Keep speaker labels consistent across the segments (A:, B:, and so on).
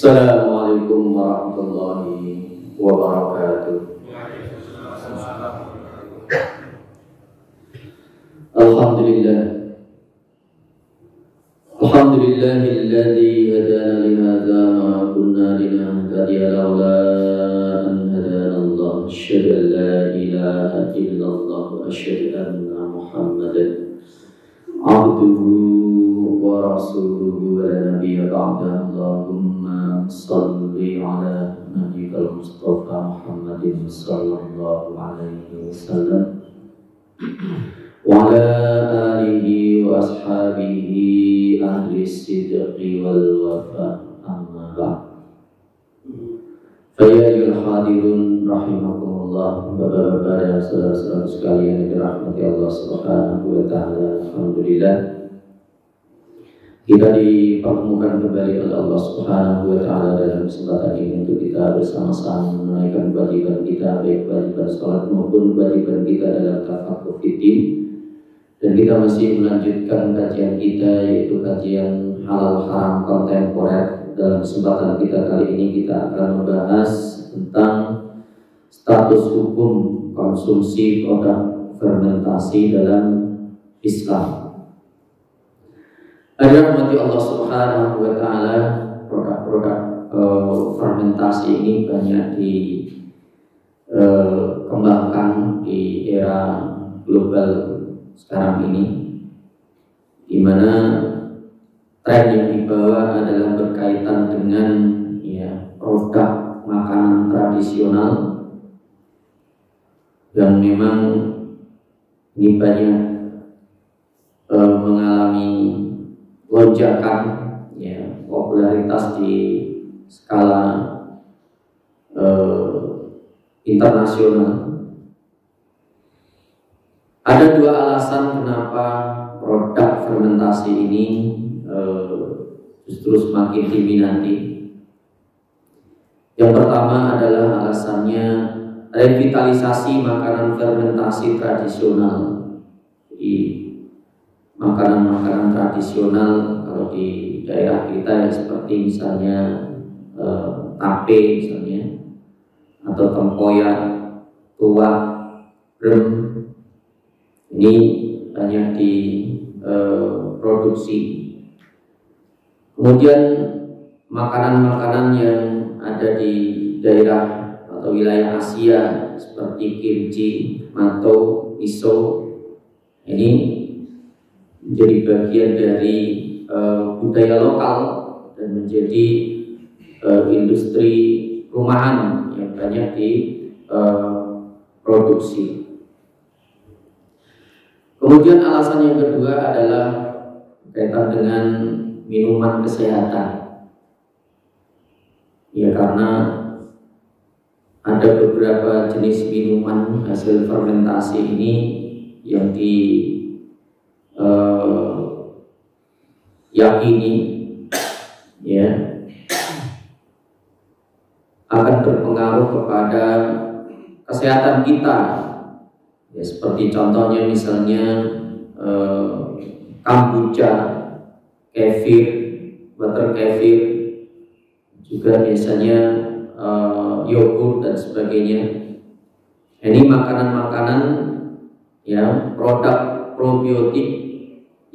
A: Assalamualaikum warahmatullahi wabarakatuh. Alhamdulillah. Alhamdulillahilladzi hadana li hadza ma kunna linahtadiya laula an hadana Allah. Asyhadu an la ilaha illallah wa asyhadu anna Muhammadan abduhu wa rasuluhu wa la nabiyya ba'da. Allahumma salli ala nabiyyikal Mustafa Muhammadin sallallahu alaihi wasallam wa ala alihi wa ashabihi ahli sidqi wal wafa, amma ba'd. Ya ayyuhal hadirun rahimakumullah, Bapak-bapak dan saudara-saudara sekalian yang dirahmati Allah Subhanahu wa taala. Alhamdulillah kita dipertemukan kembali oleh Allah Subhanahu wa taala dalam kesempatan ini untuk kita bersama-sama menunaikan kewajiban kita, baik kewajiban salat maupun kewajiban kita dalam tafaqquh fiddin. Dan kita masih melanjutkan kajian kita, yaitu kajian halal haram kontemporer. Dalam kesempatan kita kali ini kita akan membahas tentang status hukum konsumsi produk fermentasi dalam Islam. Rahmati Allah Subhanahu wa taala, produk-produk fermentasi ini banyak dikembangkan di era global sekarang ini, di mana tren yang dibawa adalah berkaitan dengan produk makanan tradisional yang memang ini banyak mengalami lonjakan popularitas di skala internasional. Ada dua alasan kenapa produk fermentasi ini justru semakin diminati. Yang pertama adalah alasannya revitalisasi makanan fermentasi tradisional. Jadi makanan-makanan tradisional kalau di daerah kita ya seperti misalnya tape misalnya, atau tempoyak, tuak, brem, ini banyak diproduksi. Kemudian makanan-makanan yang ada di daerah atau wilayah Asia seperti kimchi, matto, miso, ini menjadi bagian dari budaya lokal dan menjadi industri rumahan yang banyak diproduksi. Kemudian alasan yang kedua adalah berkaitan dengan minuman kesehatan. Ya, karena ada beberapa jenis minuman hasil fermentasi ini yang diyakini akan berpengaruh kepada kesehatan kita. Ya, seperti contohnya misalnya kombucha, kefir, butter kefir, juga biasanya yogurt dan sebagainya. Ini makanan-makanan produk probiotik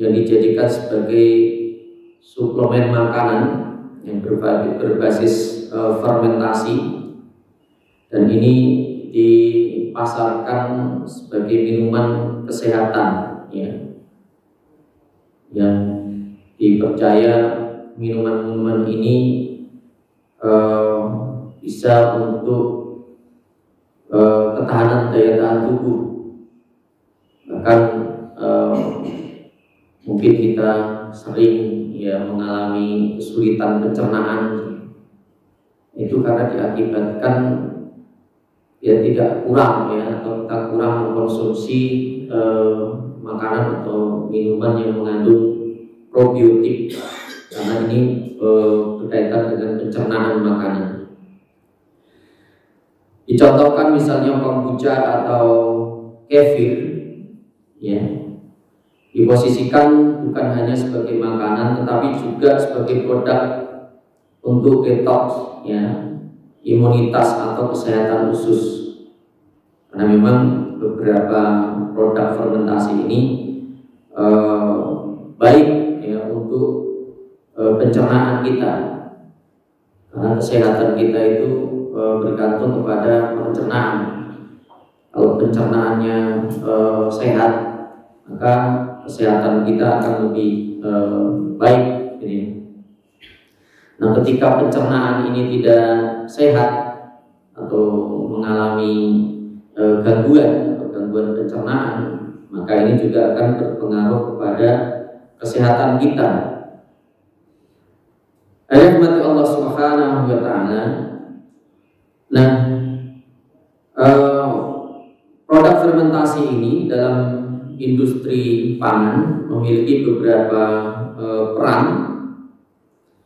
A: yang dijadikan sebagai suplemen makanan yang berbasis fermentasi, dan ini dipasarkan sebagai minuman kesehatan yang dipercaya minuman-minuman ini bisa untuk ketahanan daya tahan tubuh. Bahkan mungkin kita sering mengalami kesulitan pencernaan, itu karena diakibatkan tidak kurang atau kita kurang mengkonsumsi makanan atau minuman yang mengandung probiotik, karena ini berkaitan dengan pencernaan makanan. Dicontohkan misalnya kombucha atau kefir, diposisikan bukan hanya sebagai makanan tetapi juga sebagai produk untuk detox, ya, imunitas atau kesehatan usus. Karena memang beberapa produk fermentasi ini baik ya untuk pencernaan kita, karena kesehatan kita itu bergantung kepada pencernaan. Kalau pencernaannya sehat, maka kesehatan kita akan lebih baik. Nah, ketika pencernaan ini tidak sehat atau mengalami gangguan pencernaan, maka ini juga akan berpengaruh kepada kesehatan kita. Rahmati Allah Subhanahu wa Ta'ala. Nah, produk fermentasi ini dalam industri pangan memiliki beberapa peran.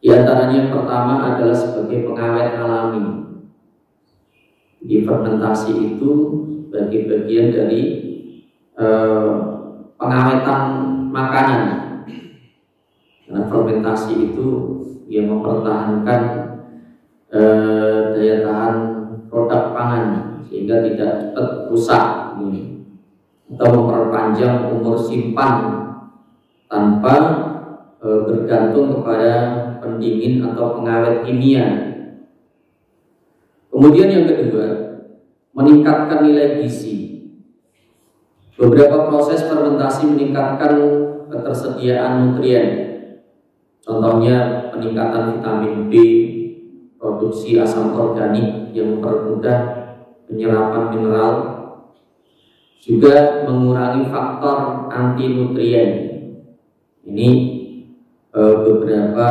A: Di antaranya yang pertama adalah sebagai pengawet alami. Di fermentasi itu sebagai bagian dari pengawetan makanan. Karena fermentasi itu yang mempertahankan daya tahan produk pangan sehingga tidak cepat rusak, atau memperpanjang umur simpan tanpa bergantung kepada pendingin atau pengawet kimia. Kemudian yang kedua, meningkatkan nilai gizi. Beberapa proses fermentasi meningkatkan ketersediaan nutrien. Contohnya peningkatan vitamin B, produksi asam organik yang mempermudah penyerapan mineral, juga mengurangi faktor anti nutrien. Ini beberapa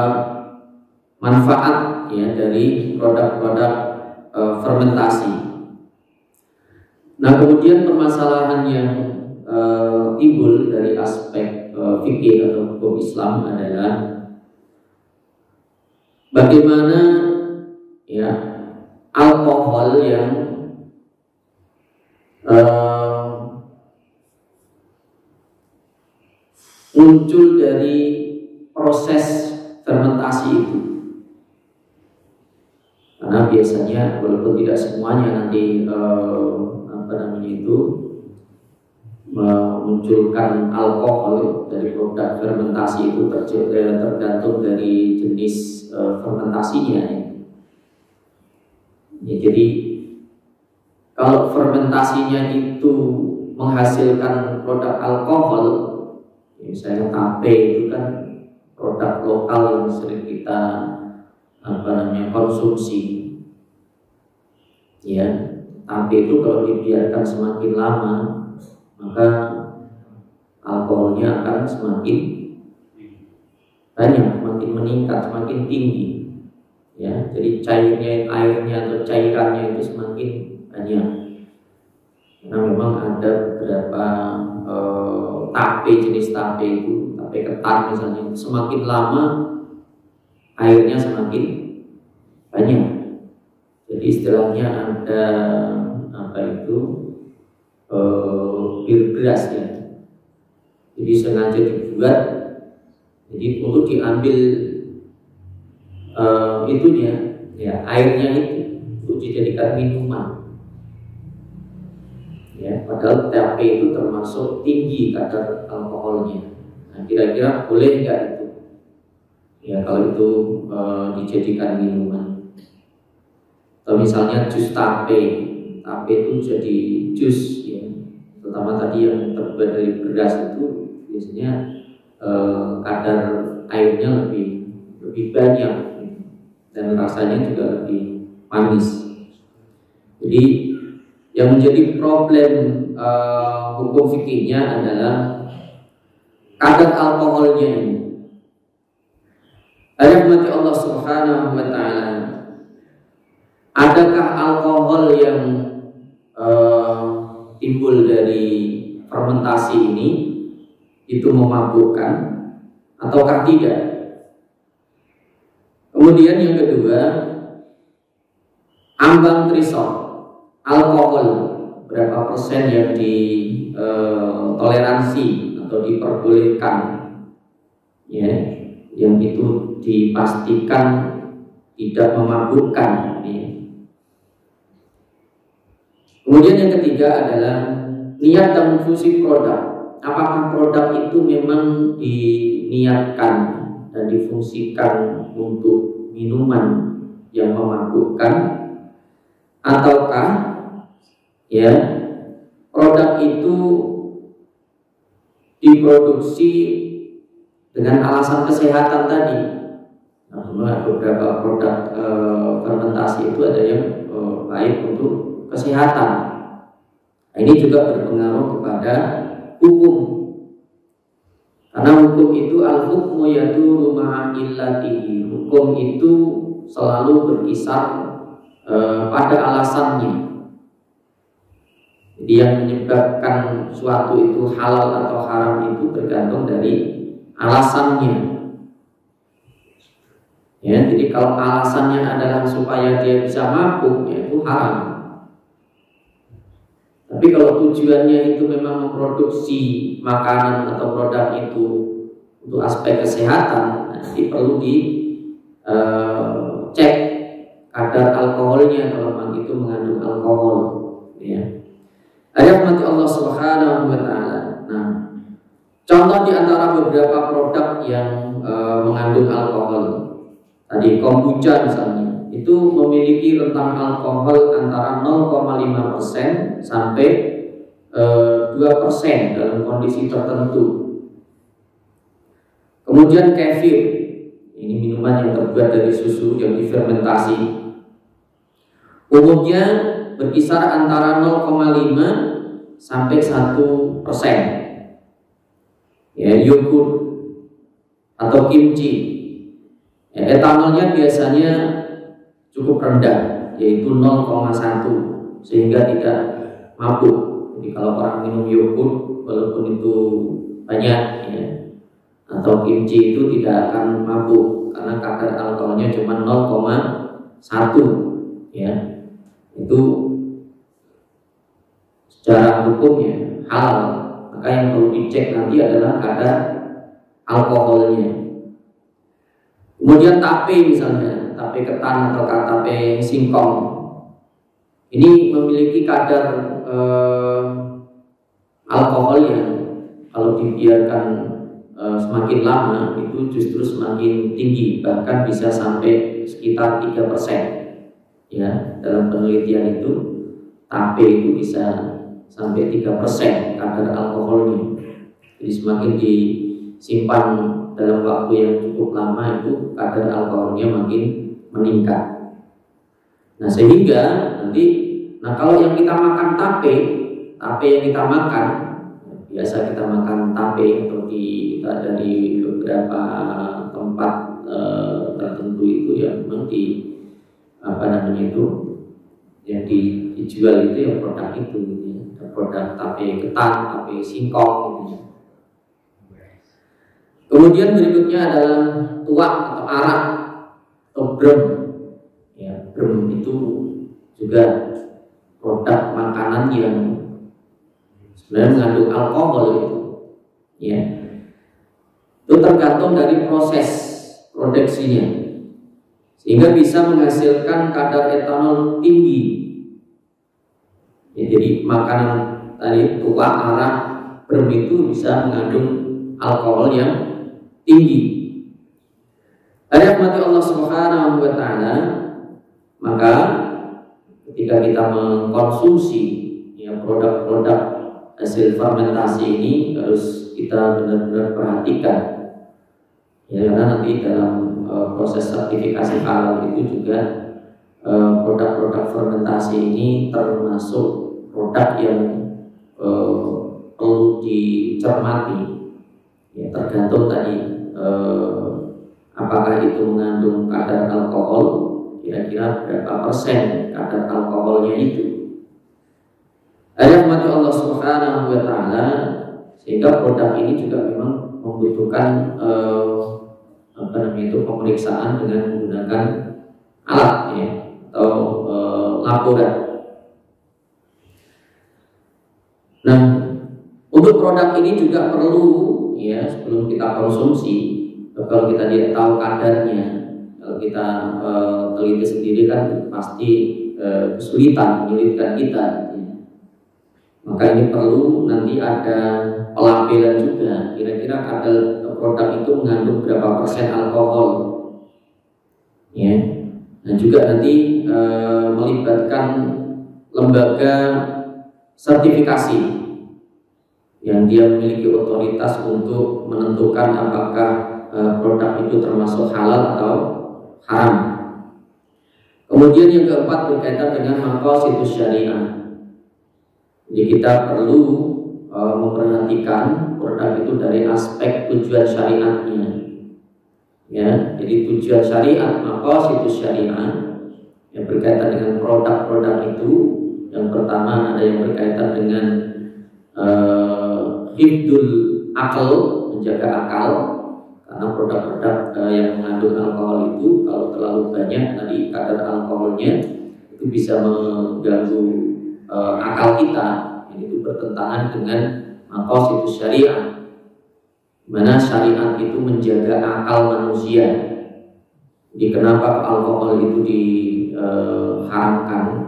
A: manfaat ya dari produk-produk fermentasi. Nah, kemudian permasalahan yang timbul dari aspek fikih atau hukum Islam adalah bagaimana ya alkohol yang muncul dari proses fermentasi itu. Karena biasanya walaupun tidak semuanya nanti memunculkan alkohol dari produk fermentasi itu tergantung dari jenis fermentasinya. Ya, jadi kalau fermentasinya itu menghasilkan produk alkohol, misalnya tape itu kan produk lokal yang sering kita konsumsi. Ya, tape itu kalau dibiarkan semakin lama, maka alkoholnya akan semakin banyak, semakin meningkat, semakin tinggi. Ya, jadi airnya atau cairannya itu semakin banyak. Karena memang ada beberapa tape, jenis tape itu, tape ketan misalnya, semakin lama airnya semakin banyak. Jadi istilahnya ada bir beras ya. Jadi sengaja dibuat, jadi untuk diambil itunya, ya airnya itu untuk dijadikan minuman. Ya, padahal tape itu termasuk tinggi kadar alkoholnya. Nah, kira-kira boleh nggak itu? Ya, kalau itu dijadikan minuman. Atau misalnya jus tape itu jadi jus ya. Terutama tadi yang terbuat dari beras itu biasanya kadar airnya lebih banyak dan rasanya juga lebih manis. Jadi yang menjadi problem hukum fikihnya adalah kadar alkoholnya ini. Rahmati Allah Subhanahu wa Ta'ala. Adakah alkohol yang timbul dari fermentasi ini itu memabukkan ataukah tidak? Kemudian yang kedua, ambang threshold alkohol berapa persen yang ditoleransi atau diperbolehkan, ya, yang itu dipastikan tidak memabukkan. Ya. Kemudian yang ketiga adalah niat dan fungsi produk. Apakah produk itu memang diniatkan dan difungsikan untuk minuman yang memabukkan, ataukah ya produk itu diproduksi dengan alasan kesehatan tadi. Nah, beberapa produk fermentasi itu ada yang baik untuk kesehatan. Nah, ini juga berpengaruh kepada hukum, karena hukum itu al-hukmu yaduru ma'a illatihi. Hukum itu selalu berkisar pada alasannya. Jadi yang menyebabkan suatu itu halal atau haram itu bergantung dari alasannya. Ya, jadi kalau alasannya adalah supaya dia bisa mabuk, ya itu haram. Tapi kalau tujuannya itu memang memproduksi makanan atau produk itu untuk aspek kesehatan, nanti perlu dicek kadar alkoholnya kalau memang itu mengandung alkohol. Ya. Ayat mati Allah Subhanahu wa Ta'ala. Nah, contoh di antara beberapa produk yang mengandung alkohol, tadi kombucha misalnya, itu memiliki rentang alkohol antara 0,5% sampai 2% dalam kondisi tertentu. Kemudian kefir, ini minuman yang terbuat dari susu yang difermentasi, umumnya berkisar antara 0,5 sampai 1%. Ya, yogurt atau kimchi, ya, etanolnya biasanya cukup rendah, yaitu 0,1, sehingga tidak mabuk. Jadi kalau orang minum yogurt walaupun itu banyak, ya, atau kimchi itu tidak akan mabuk karena kadar alkoholnya cuma 0,1, ya. Itu secara hukumnya halal. Maka yang perlu dicek nanti adalah kadar alkoholnya. Kemudian tape misalnya, tape ketan atau tape singkong, ini memiliki kadar alkohol yang kalau dibiarkan semakin lama itu justru semakin tinggi, bahkan bisa sampai sekitar 3%. Ya, dalam penelitian itu tape itu bisa sampai 3% kadar alkoholnya. Jadi semakin disimpan dalam waktu yang cukup lama itu kadar alkoholnya makin meningkat. Nah, sehingga kalau yang kita makan tape yang kita makan, biasa kita makan tape atau dari beberapa tempat tertentu itu ya memang yang dijual itu yang produk itu, ya. Produk tape ketan, tape singkong gitu. Kemudian berikutnya adalah tuak atau arak atau brem. Ya, brem itu juga produk makanan yang sebenarnya mengandung alkohol itu. Ya. Itu tergantung dari proses produksinya, sehingga bisa menghasilkan kadar etanol tinggi. Ya, jadi makanan tadi tuak, arak, brem itu bisa mengandung alkohol yang tinggi. Ayat mati Allah Subhanahu wa Ta'ala, maka ketika kita mengkonsumsi ya produk-produk hasil fermentasi ini harus kita benar-benar perhatikan. Ya, karena nanti dalam proses sertifikasi halal itu juga produk-produk fermentasi ini termasuk produk yang perlu dicermati. Ya, tergantung tadi apakah itu mengandung kadar alkohol, kira-kira berapa persen kadar alkoholnya itu. Ayat mati Allah Subhanahu wa Ta'ala, sehingga produk ini juga memang membutuhkan pemeriksaan dengan menggunakan alat ya, atau laborat. Nah, untuk produk ini juga perlu ya sebelum kita konsumsi, kalau kita tidak tahu kadarnya, kalau Kalau kita teliti sendiri kan pasti kesulitan, menyulitkan kita. Maka ini perlu nanti ada pelabelan juga. Kira-kira kadar produk itu mengandung berapa persen alkohol, ya. Dan juga nanti melibatkan lembaga sertifikasi yang dia memiliki otoritas untuk menentukan apakah produk itu termasuk halal atau haram. Kemudian yang keempat berkaitan dengan maqasidus syariah. Jadi kita perlu memperhatikan produk itu dari aspek tujuan syariatnya. Ya, jadi tujuan syariat, maqasidus syariah yang berkaitan dengan produk-produk itu. Yang pertama ada yang berkaitan dengan hifdul akal, menjaga akal, karena produk-produk yang mengandung alkohol itu kalau terlalu banyak tadi kadar alkoholnya itu bisa mengganggu akal kita, yang itu bertentangan dengan maqasidus syariah, di mana syariat itu menjaga akal manusia. Jadi kenapa alkohol itu diharamkan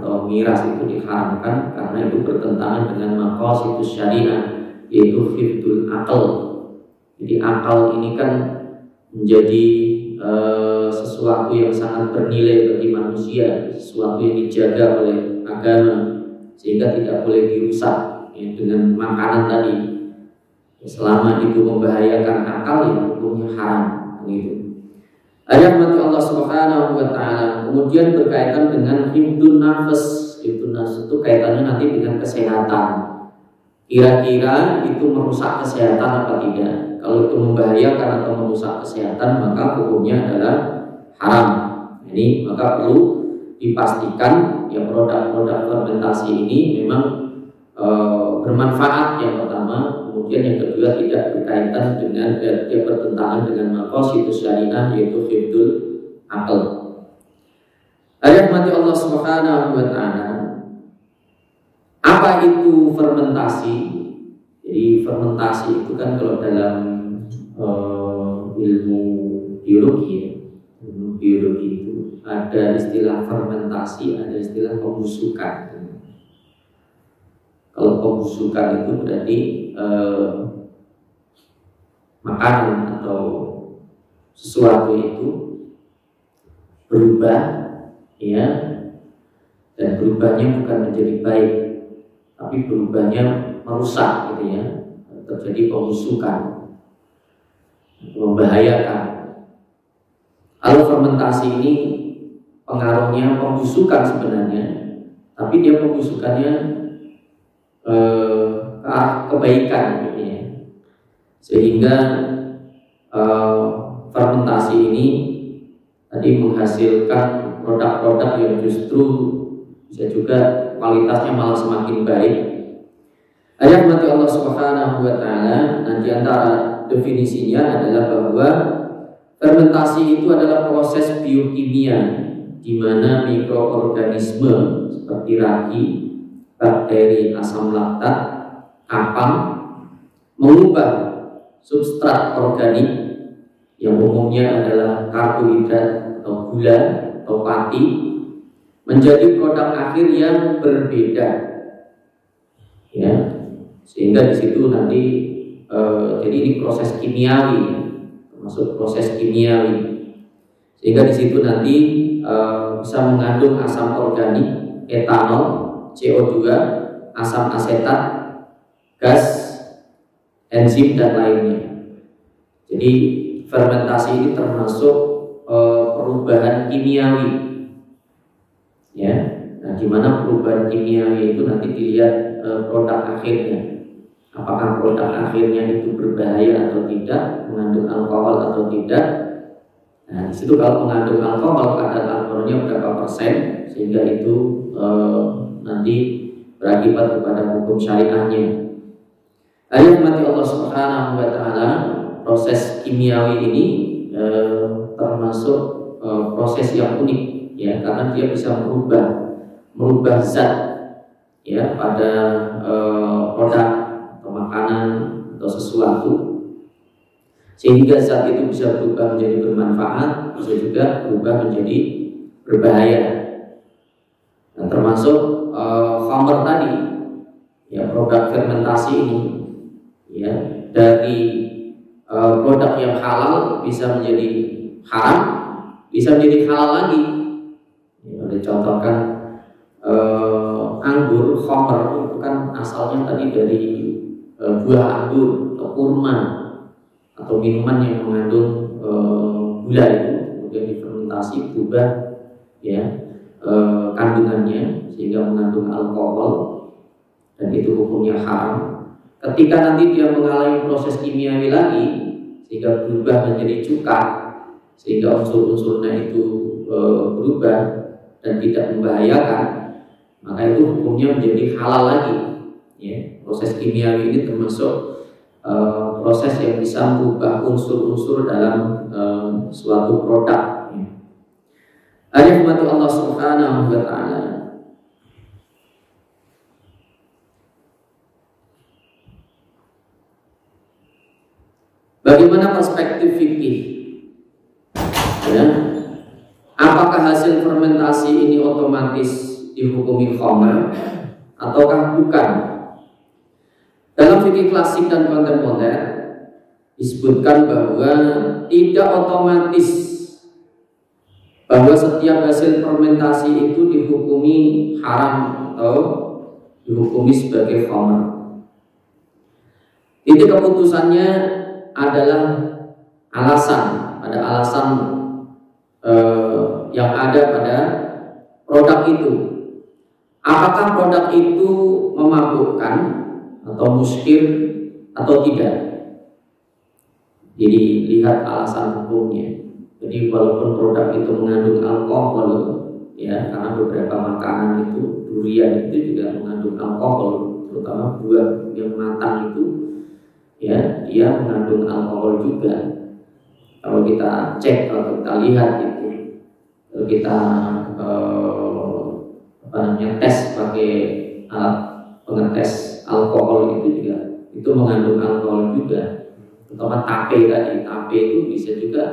A: atau miras itu diharamkan? Karena itu bertentangan dengan maqasidus syariah, yaitu hifdul akal. Jadi akal ini kan menjadi sesuatu yang sangat bernilai bagi manusia, sesuatu yang dijaga oleh agama, sehingga tidak boleh dirusak ya, dengan makanan tadi. Selama itu membahayakan akal, ya hukumnya haram. Gitu. Ayat mati Allah Subhanahu wa Ta'ala. Kemudian berkaitan dengan hifdun nafas. Hifdun nafas itu kaitannya nanti dengan kesehatan. Kira-kira itu merusak kesehatan apa tidak? Kalau itu membahayakan atau merusak kesehatan, maka hukumnya adalah haram. Ini maka perlu dipastikan ya produk-produk fermentasi ini memang bermanfaat yang pertama, kemudian yang kedua tidak berkaitan dengan dia bertentangan dengan maqasidus syariah, yaitu hifdul akal. Ayat mati Allah Subhanahu wa Ta'ala. Apa itu fermentasi? Jadi fermentasi itu kan kalau dalam ilmu biologi itu ada istilah fermentasi, ada istilah pembusukan. Kalau pembusukan itu berarti makanan atau sesuatu itu berubah, ya, dan berubahnya bukan menjadi baik, tapi berubahnya merusak, gitu ya. Terjadi pembusukan, membahayakan. Kalau fermentasi ini pengaruhnya pembusukan sebenarnya, tapi dia pembusukannya ke arah kebaikan, gitu ya. Sehingga fermentasi ini tadi menghasilkan produk-produk yang justru bisa juga kualitasnya malah semakin baik. Ayat mati Allah Subhanahu wa Ta'ala. Nah, di antara definisinya adalah bahwa fermentasi itu adalah proses biokimia di mana mikroorganisme seperti ragi, bakteri, asam laktat, kapang mengubah substrat organik yang umumnya adalah karbohidrat atau gula atau pati menjadi produk akhir yang berbeda, ya, sehingga di situ nanti jadi ini proses kimiawi, termasuk proses kimiawi, sehingga di situ nanti bisa mengandung asam organik, etanol, CO2, asam asetat, gas, enzim dan lainnya. Jadi fermentasi ini termasuk perubahan kimiawi, ya. Nah, di mana perubahan kimiawi itu nanti dilihat produk akhirnya. Apakah produk akhirnya itu berbahaya atau tidak, mengandung alkohol atau tidak. Nah, di situ kalau mengandung alkohol, kadar alkoholnya berapa persen, sehingga itu nanti berakibat kepada hukum syariahnya. Ayat mati Allah Subhanahu wa Ta'ala. Proses kimiawi ini termasuk proses yang unik, ya, karena dia bisa merubah zat, ya, pada produk atau makanan atau sesuatu. sehingga zat itu bisa berubah menjadi bermanfaat, bisa juga berubah menjadi berbahaya. Nah, termasuk khamr tadi, ya, produk fermentasi ini, ya, dari produk yang halal bisa menjadi haram, bisa menjadi halal lagi. Ya, dicontohkan anggur khamr itu kan asalnya tadi dari buah anggur atau kurma atau minuman yang mengandung gula itu, kemudian difermentasi berubah, ya, kandungannya sehingga mengandung alkohol, dan itu hukumnya haram. Ketika nanti dia mengalami proses kimiawi lagi sehingga berubah menjadi cuka, sehingga unsur-unsurnya itu berubah dan tidak membahayakan, maka itu hukumnya menjadi halal lagi, ya. Proses kimiawi ini termasuk proses yang bisa merubah unsur-unsur dalam suatu produk, ya. Rahmati Allah Subhanahu wa ta'ala. Bagaimana perspektif fikih? Ya. Apakah hasil fermentasi ini otomatis dihukumi khamr ataukah bukan? Dalam fikih klasik dan kontemporer disebutkan bahwa tidak otomatis bahwa setiap hasil fermentasi itu dihukumi haram atau dihukumi sebagai khamr. Itu keputusannya adalah alasan yang ada pada produk itu. Apakah produk itu memabukkan atau muskir atau tidak? Jadi lihat alasan hukumnya. Jadi walaupun produk itu mengandung alkohol, ya, karena beberapa makanan itu, durian itu juga mengandung alkohol, terutama buah yang matang itu, ya, dia mengandung alkohol juga. Kalau kita cek, kalau kita lihat itu, kalau kita tes pakai alat pengetes alkohol itu juga, itu mengandung alkohol juga. Terutama tape tadi, tape itu bisa juga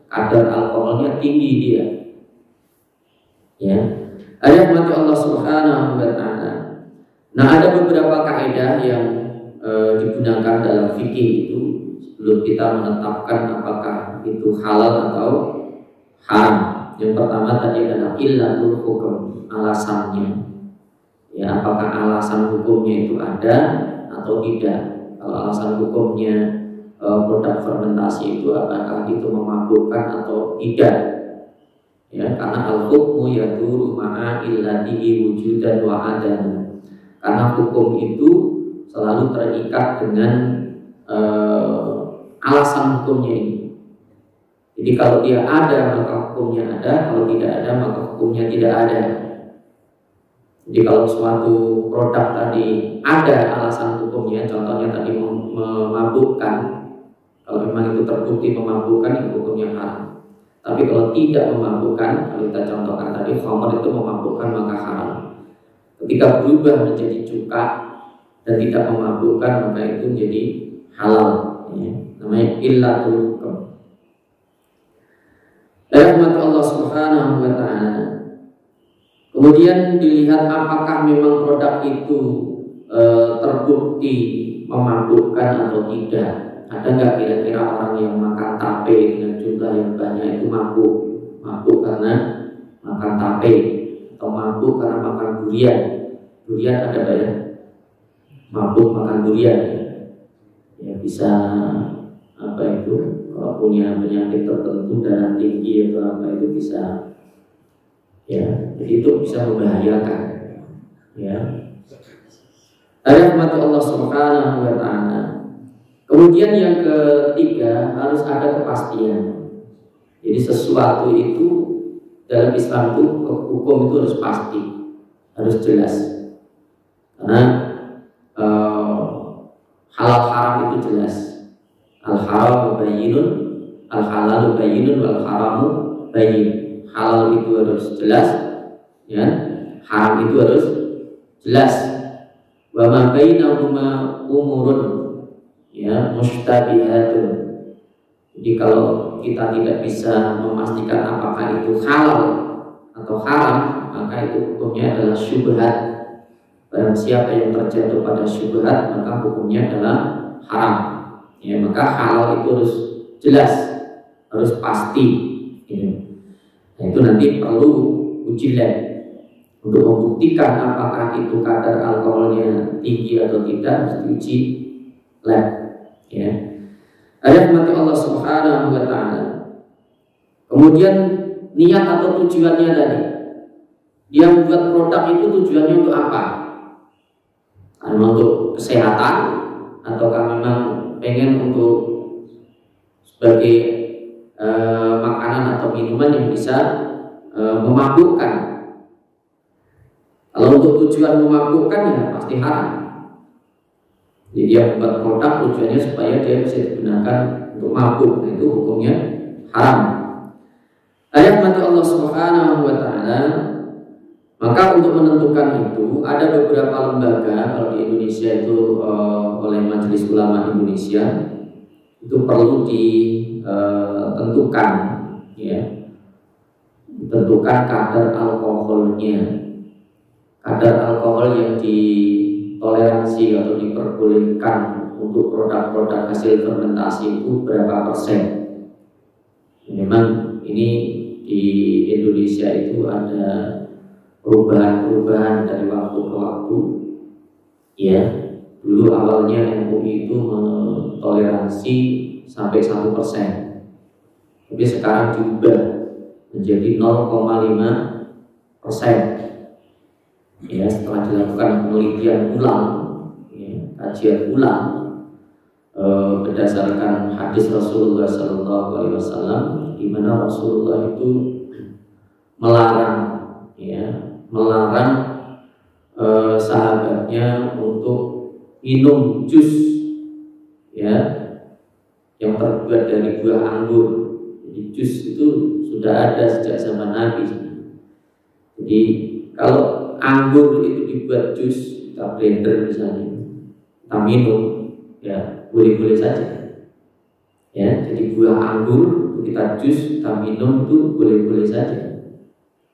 A: kadar alkoholnya tinggi dia, ya. Rahmati Allah Subhanahu wa ta'ala. Nah, ada beberapa kaidah yang digunakan dalam fikih itu sebelum kita menetapkan apakah itu halal atau haram. Yang pertama tadi adalah illatul hukum, alasannya, ya, apakah alasan hukumnya itu ada atau tidak. Kalau alasan hukumnya produk fermentasi itu apakah itu memabukkan atau tidak, ya, karena al-hukmu yaduru ma'a illatihi wujudan wa adam. Karena hukum itu selalu terikat dengan alasan hukumnya ini. Jadi kalau dia ada maka hukumnya ada, kalau tidak ada maka hukumnya tidak ada. Jadi kalau suatu produk tadi ada alasan hukumnya, contohnya tadi memabukkan, kalau memang itu terbukti memabukkan, itu hukumnya haram. Tapi kalau tidak memabukkan, kalau kita contohkan tadi khamr itu memabukkan maka haram. Ketika berubah menjadi cuka dan tidak memabukkan maka itu menjadi halal, ya. Namanya illatul hukum. Rahmat Allah Subhanahu wa ta'ala. Kemudian dilihat apakah memang produk itu terbukti memabukkan atau tidak. Ada nggak kira-kira orang yang makan tape dengan jumlah yang banyak itu mabuk karena makan tape, atau mabuk karena makan durian. Durian ada banyak mabuk makan durian, ya bisa apa itu, kalau punya penyakit tertentu darah tinggi atau apa itu bisa, ya, jadi itu bisa membahayakan, ya. Rahmat Allah Subhanahu wa ta'ala. Kemudian yang ketiga harus ada kepastian. Jadi sesuatu itu dalam Islam itu hukum itu harus pasti, harus jelas. Karena halal haram itu jelas. Al haram bayyinun, al halal bayyinun, wal haramu bayyin. Halal itu harus jelas, ya. Haram itu harus jelas. Wa ma bainahuma umurun, ya, mustabihatun. Jadi kalau kita tidak bisa memastikan apakah itu halal atau haram, maka itu hukumnya adalah syubhat. Barang siapa yang terjatuh pada syubhat, maka hukumnya adalah haram. Ya, maka halal itu harus jelas, harus pasti. Ya. Nah, itu nanti perlu uji lab untuk membuktikan apakah itu kadar alkoholnya tinggi atau tidak, harus diuji lab. Ya. Ayat mati Allah Subhanahu wa ta'ala. Kemudian niat atau tujuannya tadi, dia membuat produk itu tujuannya untuk apa? Memang untuk kesehatan ataukah memang pengen untuk sebagai makanan atau minuman yang bisa memabukkan? Kalau untuk tujuan memabukkan ya pasti haram. Jadi dia membuat produk tujuannya supaya dia bisa digunakan untuk mabuk, nah, itu hukumnya haram. Ayat mati Allah Subhanahu wa ta'ala. Maka untuk menentukan itu ada beberapa lembaga, kalau di Indonesia itu oleh Majelis Ulama Indonesia, itu perlu ditentukan, ya, ditentukan kadar alkoholnya, kadar alkohol yang ditoleransi atau diperbolehkan untuk produk-produk hasil fermentasi itu berapa persen. Memang ini di Indonesia itu ada perubahan-perubahan dari waktu ke waktu. Ya, dulu awalnya MUI itu mentoleransi sampai 1%, tapi sekarang diubah menjadi 0,5%. Ya, setelah dilakukan penelitian ulang, ya, kajian ulang berdasarkan hadis Rasulullah SAW, di mana Rasulullah itu melarang sahabatnya untuk minum jus, ya, yang terbuat dari buah anggur. Jadi jus itu sudah ada sejak zaman Nabi. Jadi kalau anggur itu dibuat jus, kita blender misalnya, kita minum, ya boleh-boleh saja. Ya, jadi buah anggur kita jus, kita minum itu boleh-boleh saja.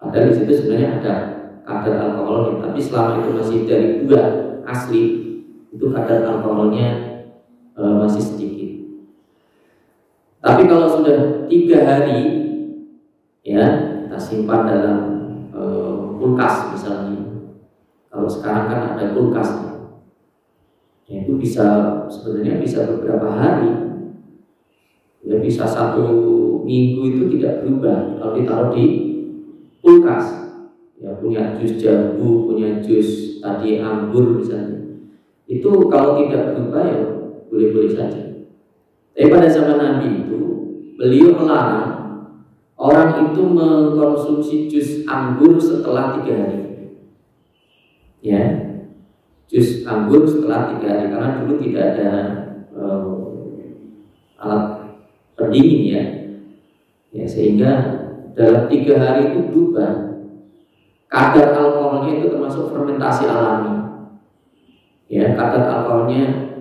A: Padahal di situ sebenarnya ada kadar alkoholnya, tapi selama itu masih dari buah asli, itu kadar alkoholnya masih sedikit. Tapi kalau sudah 3 hari, ya, kita simpan dalam kulkas misalnya. Kalau sekarang kan ada kulkas, ya, itu sebenarnya bisa beberapa hari, ya, bisa 1 minggu itu tidak berubah kalau ditaruh di kulkas. Ya, punya jus jambu, punya jus tadi anggur misalnya, itu kalau tidak berubah ya boleh-boleh saja. Tapi pada zaman Nabi itu beliau melarang orang itu mengkonsumsi jus anggur setelah 3 hari. Ya, jus anggur setelah 3 hari, karena dulu tidak ada alat pendingin, ya, sehingga dalam 3 hari itu berubah kadar alkoholnya, itu termasuk fermentasi alami. Ya, kadar alkoholnya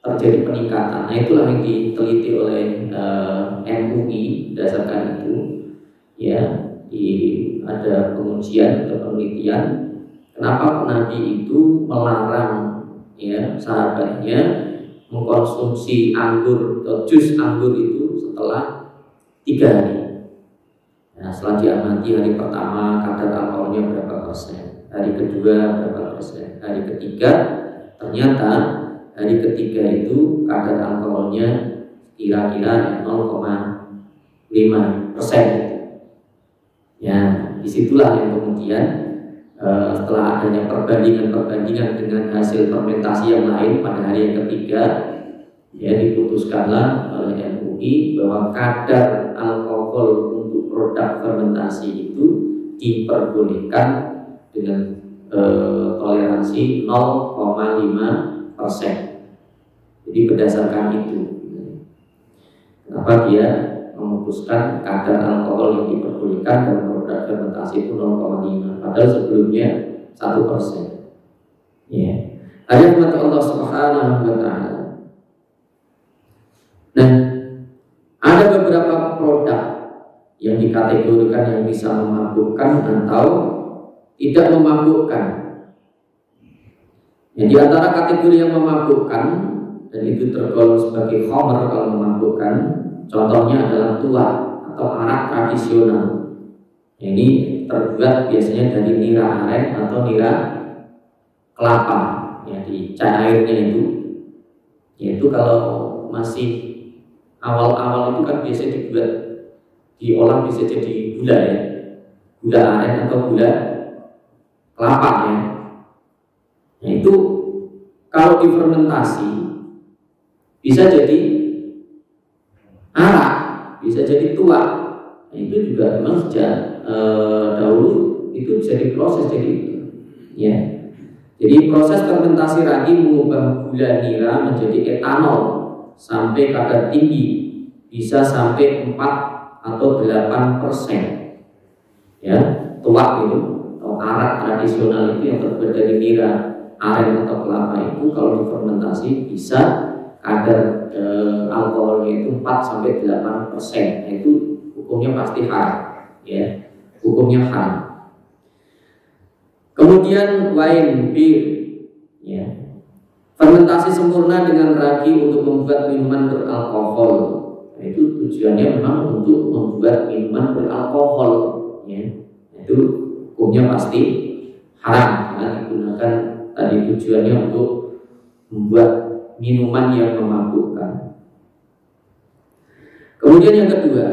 A: terjadi peningkatan. Nah, itulah yang diteliti oleh MUI berdasarkan itu. Ya, ada pengujian atau penelitian kenapa Nabi itu melarang, ya, sahabatnya mengkonsumsi anggur atau jus anggur itu setelah 3 hari. Nah, setelah diamati hari pertama kadar alkoholnya berapa persen, hari kedua berapa persen, hari ketiga ternyata hari ketiga itu kadar alkoholnya kira-kira 0,5%. Ya, disitulah yang kemudian setelah adanya perbandingan dengan hasil fermentasi yang lain pada hari yang ketiga, ya, diputuskanlah oleh MUI bahwa kadar alkohol untuk produk fermentasi itu diperbolehkan dengan toleransi 0,5%. Jadi berdasarkan itu, kenapa dia memutuskan kadar alkohol yang diperbolehkan dalam produk fermentasi itu 0,5, padahal sebelumnya 1%. Ya, ayat Allah Subhanahu wa ta'ala. Nah, dikategorikan yang bisa memabukkan atau tidak memabukkan. Di antara kategori yang memabukkan dan itu tergolong sebagai khamr kalau memabukkan, contohnya adalah tuak atau arak tradisional. Ini terbuat biasanya dari nira aren atau nira kelapa, di cairnya itu. Yaitu kalau masih awal-awal itu kan biasanya dibuat, diolah bisa jadi gula ya, gula aren atau gula kelapa ya. Nah itu kalau difermentasi bisa jadi arak, bisa jadi tuak. Nah, itu juga memang sejak dahulu itu bisa diproses jadi ya. Jadi proses fermentasi ragi mengubah gula nira menjadi etanol sampai kadar tinggi, bisa sampai 4 atau 8%. Ya, tuak itu atau arak tradisional itu yang terbuat dari nira, aren atau kelapa itu kalau difermentasi bisa kadar alkoholnya itu 4 sampai 8%. Nah, itu hukumnya pasti haram, ya. Hukumnya haram. Kemudian wine, bir, ya. Fermentasi sempurna dengan ragi untuk membuat minuman beralkohol. Nah, itu tujuannya memang untuk membuat minuman beralkohol, ya. Itu hukumnya pasti haram karena digunakan tadi tujuannya untuk membuat minuman yang memabukkan. Kemudian yang kedua,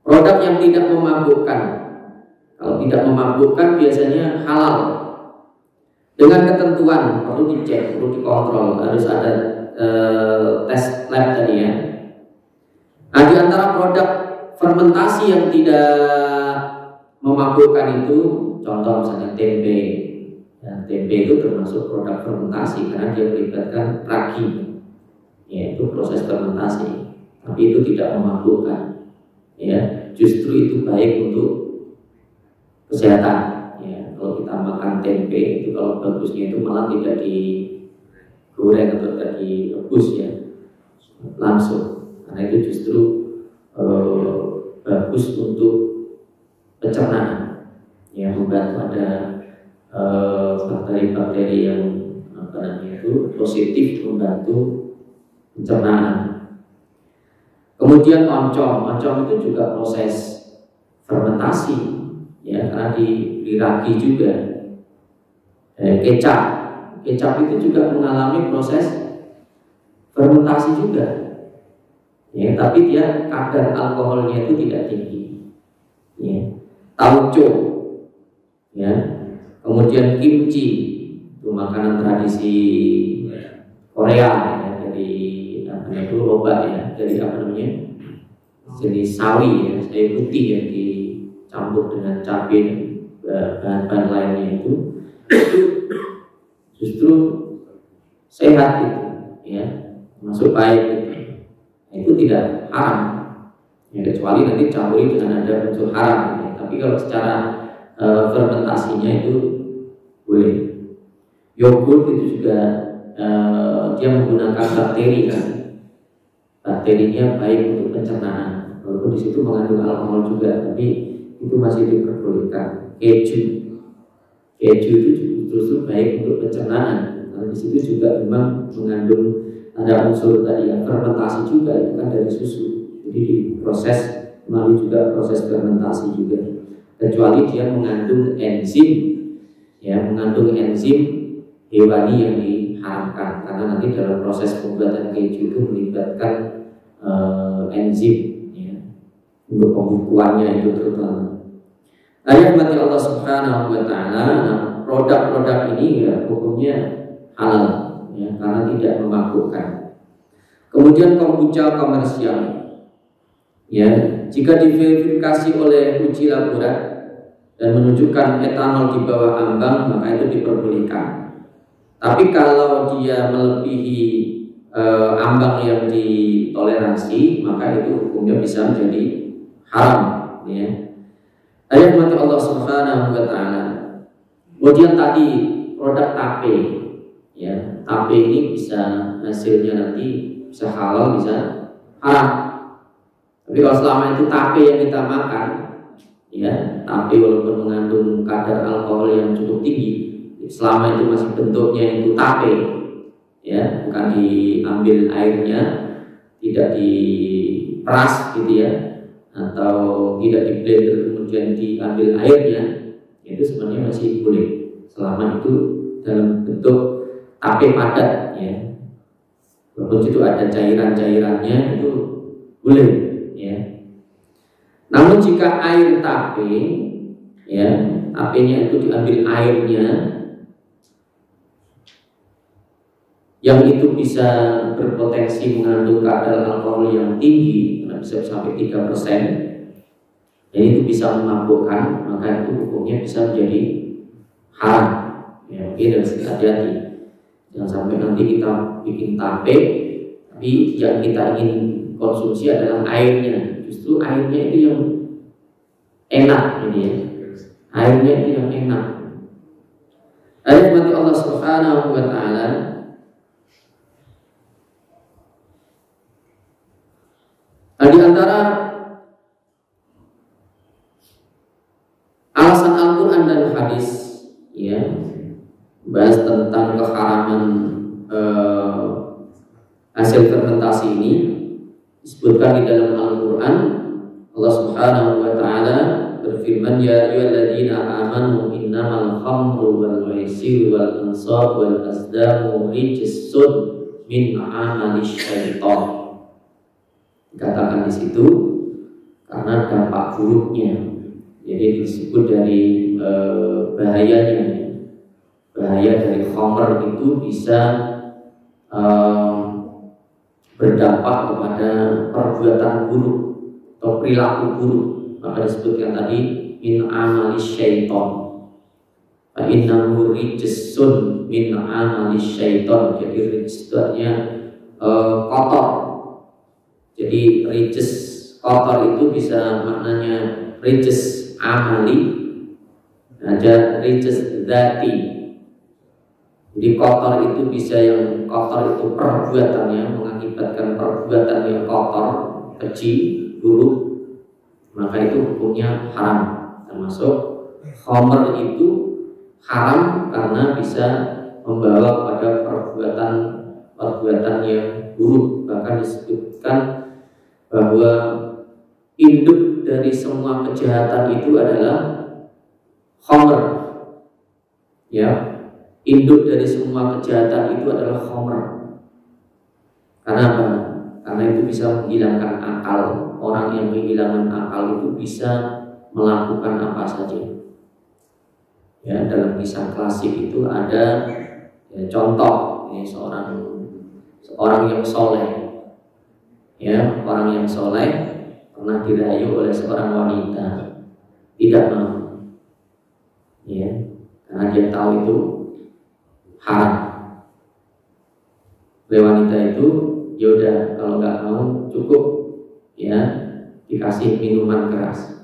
A: produk yang tidak memabukkan. Kalau tidak memabukkan biasanya halal. Dengan ketentuan perlu dicek, perlu dikontrol, harus ada tes lab tadi ya. Nah, di antara produk fermentasi yang tidak memabukkan itu, contoh misalnya tempe. Dan tempe itu termasuk produk fermentasi karena dia melibatkan ragi, yaitu proses fermentasi. Tapi itu tidak memabukkan, ya. Justru itu baik untuk kesehatan. Ya, kalau kita makan tempe itu kalau bagusnya itu malah tidak digoreng atau tidak direbus ya, langsung. Karena itu justru bagus untuk pencernaan, ya, membantu ada bakteri-bakteri yang itu positif membantu pencernaan. Kemudian oncom itu juga proses fermentasi, ya, karena diragi juga. Kecap itu juga mengalami proses fermentasi juga, ya, tapi dia kadar alkoholnya itu tidak tinggi, ya. Tauco, ya, kemudian kimchi itu makanan tradisi Korea, ya, dari itu lobak ya, dari jenis sawi ya, sawi putih yang dicampur dengan cabai dan bahan-bahan lainnya itu justru sehat itu, ya, masuk baik gitu. Itu tidak haram, ya, kecuali nanti campuri dengan ada unsur haram gitu. Tapi kalau secara fermentasinya itu boleh. Yogurt itu juga dia menggunakan bakteri kan, bakterinya baik untuk pencernaan. Walaupun di situ mengandung alkohol juga, tapi itu masih diperbolehkan. Keju itu justru baik untuk pencernaan. Karena di situ juga memang mengandung ada unsur tadi yang fermentasi juga, itu kan dari susu. Jadi diproses melalui juga proses fermentasi juga. Kecuali dia mengandung enzim, ya, mengandung enzim hewani yang diharamkan, karena nanti dalam proses pembuatan keju itu melibatkan enzim, ya, untuk pembukuannya itu terutama. Ayat mati Allah Subhanahu wa Ta'ala. Nah, produk-produk ini ya hukumnya halal, ya, karena tidak memabukkan. Kemudian kombucha komersial, ya, jika diverifikasi oleh uji laboratorium dan menunjukkan etanol di bawah ambang, maka itu diperbolehkan. Tapi kalau dia melebihi ambang yang ditoleransi, maka itu hukumnya bisa menjadi haram, ya. Ayat mati Allah Subhanahu wa Ta'ala. Kemudian tadi produk tape, ya, tape ini bisa hasilnya nanti bisa halal, bisa haram. Tapi kalau selama itu tape yang kita makan, ya, tape walaupun mengandung kadar alkohol yang cukup tinggi, selama itu masih bentuknya itu tape, ya, bukan diambil airnya, tidak diperas gitu ya, atau tidak di blender kemudian diambil airnya, itu sebenarnya masih boleh selama itu dalam bentuk tape padat, ya. Walaupun itu ada cairan-cairannya itu boleh, ya. Namun jika air tape, ya, tapenya itu diambil airnya, yang itu bisa berpotensi mengandung kadar alkohol yang tinggi, bisa sampai 3%, dan itu bisa memabukkan, maka itu hukumnya bisa menjadi haram. Ya, oke, dan hati-hati, jangan sampai nanti kita bikin tape, tapi yang kita ingin konsumsi adalah airnya. Justru airnya itu yang enak, ini ya. Airnya itu yang enak. Ayat mati Allah Subhanahu wa Ta'ala. Di antara alasan Al-Quran dan hadis, ya, bahas tentang keharaman hasil fermentasi ini disebutkan di dalam Al-Quran. Allah Subhanahu wa Ta'ala berfirman, ya ayyuhalladzina amanu innamal khamru wal maisir wal ansab wal azlamu rijsun min amali syaitan. Dikatakan di situ karena dampak buruknya. Jadi disebut dari bahayanya. Bahaya dari khamr itu bisa berdampak kepada perbuatan buruk atau perilaku buruk. Maka disebutkan tadi min amali syaitan. Fa innahu rijsun min amali syaitan. Jadi rijs itu artinya kotor. Jadi rijs kotor itu bisa maknanya rijs amali, ada rijs dzati. Jadi kotor itu bisa yang kotor itu perbuatannya mengakibatkan perbuatan yang kotor, keji, buruk, maka itu hukumnya haram. Termasuk khamr itu haram karena bisa membawa kepada perbuatan yang buruk. Bahkan disebutkan bahwa induk dari semua kejahatan itu adalah khamr, ya. Induk dari semua kejahatan itu adalah khamr. Karena apa? Karena itu bisa menghilangkan akal. Orang yang kehilangan akal itu bisa melakukan apa saja. Ya, dalam kisah klasik itu ada, ya, contoh ini seorang yang soleh, ya, orang yang soleh pernah dirayu oleh seorang wanita, tidak mau, ya, karena dia tahu itu haram. Oleh wanita itu, yaudah kalau nggak mau cukup, ya, dikasih minuman keras.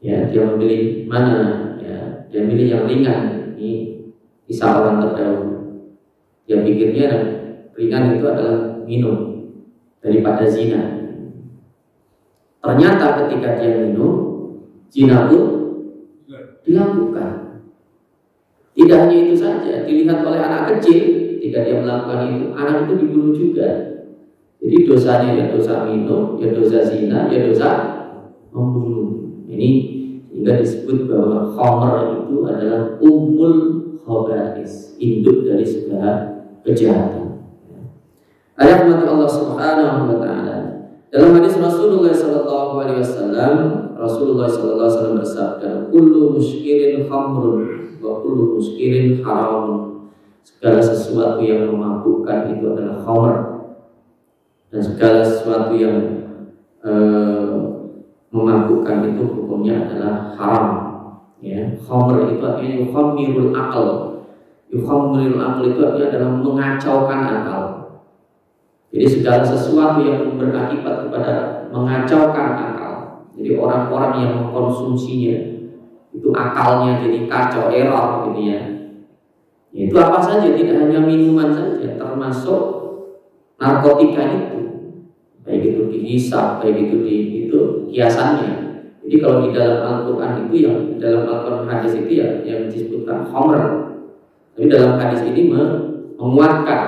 A: Ya, dia memilih mana? Ya, dia milih yang ringan. Ini kisah orang terdahulu. Dia pikirnya ringan itu adalah minum daripada zina. Ternyata ketika dia minum, zina pun dilakukan. Tidak hanya itu saja, dilihat oleh anak kecil ketika dia melakukan itu, anak itu dibunuh juga. Jadi dosanya ya dosa minum, ya dosa zina, ya dosa membunuh. Ini hingga disebut bahwa khamr itu adalah ummul khaba'is, induk dari segala kejahatan. Ayat mati Allah Subhanahu wa Ta'ala. Dalam hadis Rasulullah sallallahu alaihi wasallam, Rasulullah sallallahu alaihi wasallam bersabda, kullu muskirin khamrun wa kullu muskirin haramun. Segala sesuatu yang memabukkan itu adalah khamr, dan segala sesuatu yang memabukkan itu hukumnya adalah haram. Ya, khamr itu artinya yukhammirul aql. Yukhammirul aql itu artinya adalah mengacaukan akal. Jadi segala sesuatu yang berakibat kepada mengacaukan akal. Jadi orang-orang yang mengkonsumsinya itu akalnya jadi kacau, error gitu ya. Itu apa saja, tidak hanya minuman saja, termasuk narkotika itu. baik itu dihisab, baik itu itu kiasannya. Jadi kalau di dalam Al-Quran itu yang di dalam Al-Quran hadis itu ya yang disebutkan khamr. Tapi dalam hadis ini menguatkan